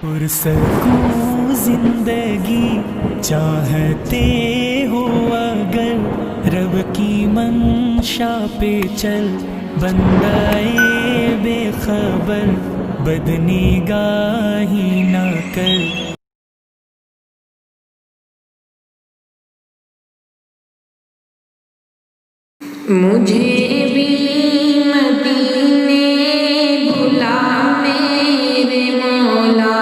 پرسکون زندگی چاہتے ہو اگر رب کی منشا پہ چل، بندائے بے خبر بدنگاہی نہ کر۔ مجھے بھی مدینے بلا میرے مولا،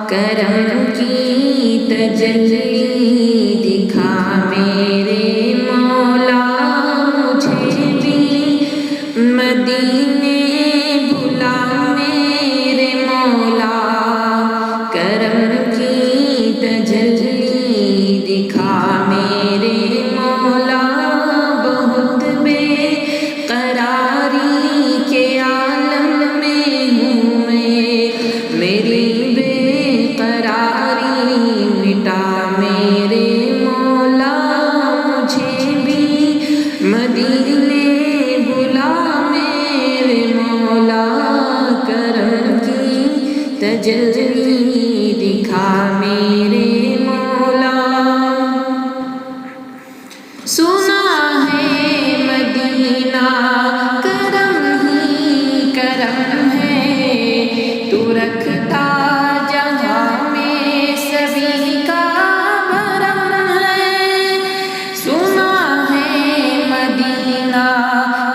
کرم کی تجلی دکھا میرے مولا۔ مجھے بھی مدینے بلا میرے مولا، کرم کی تجلی دکھا میرے مولا۔ بہت بے قراری کے عالم میں ہوں میں، میری بے قراری مٹا میرے مولا۔ مجھے بھی مدینے بلا میرے مولا، کرم کی تجلی دکھا میرے مولا۔ سنا ہے مدینہ کرم ہی کرم ہے، تو رکھتا جہاں میں سبھی کا بھرم ہے۔ سنا ہے مدینہ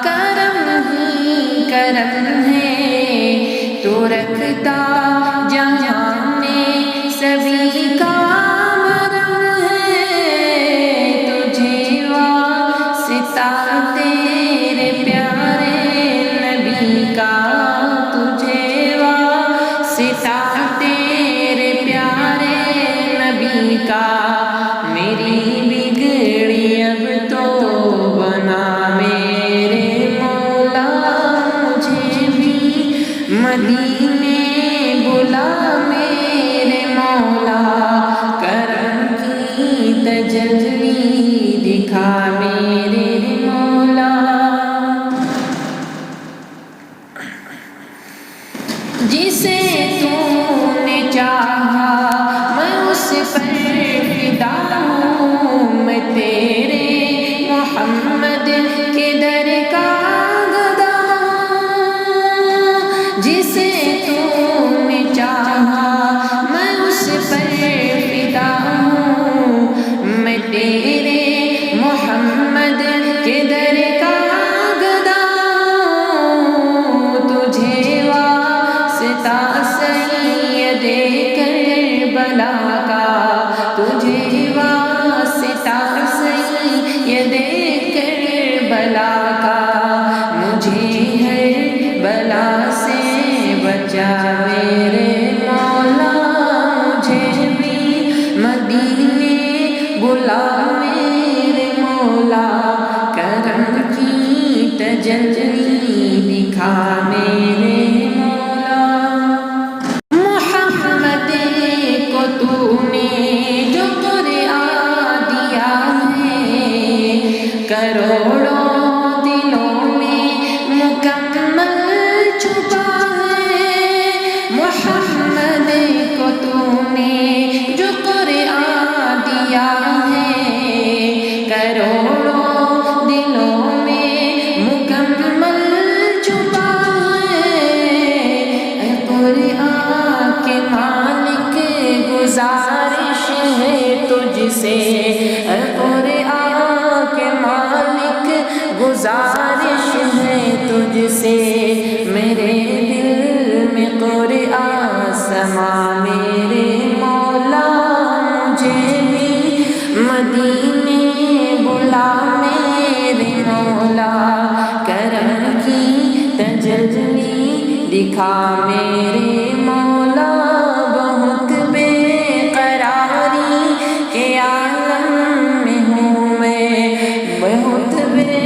کرم ہی کرم ہے، تو رکھتا جہاں میں سبھی کا بھرم ہے۔ تجھے واسطہ تیرے پیارے نبی کا، تجھے واسطہ تیرے پیارے نبی کا، میری بگڑی اب تو بنا میرے مولا۔ مجھے بھی مدینے بلا میرے مولا، کرم کی تجلی دکھا میرے مولا۔ جسے تو نے چاہا میں اس پر فدا ہوں، میں تیرے محمد کے در کا گدا ہوں۔ جسے تو نے چاہا میں اس پر فدا ہوں، میں تیرے محمد کے در کا گدا ہوں۔ تجھے واسطہ سید کربلا کا، تجھے واسطہ سید کربلا کا، مجھے ہر بلا سے بچا میرے مولا۔ مجھے بھی مدینے بلا میرے مولا، کرم کی تجلی دکھا میرے مولا۔ محمد کو تو نے جو قرآن دیا ہے، کروڑوں دلوں میں مکمل چھپا ہے۔ محمد کو تو نے جو قرآن دیا ہے، کروڑوں دلوں میں مکمل چھپا ہے۔ اے قرآن کے مالک گزارش ہے تجھ سے، اے قرآن کے مالک گزارش ہے تجھ سے، میرے دل میں قرآن سما میرے مولا۔ مجھے بھی مدینے بلا میرے مولا، کرم کی تجلی دکھا میرے مولا۔ بہت بے قراری کے عالم میں ہوں میں، بہت بے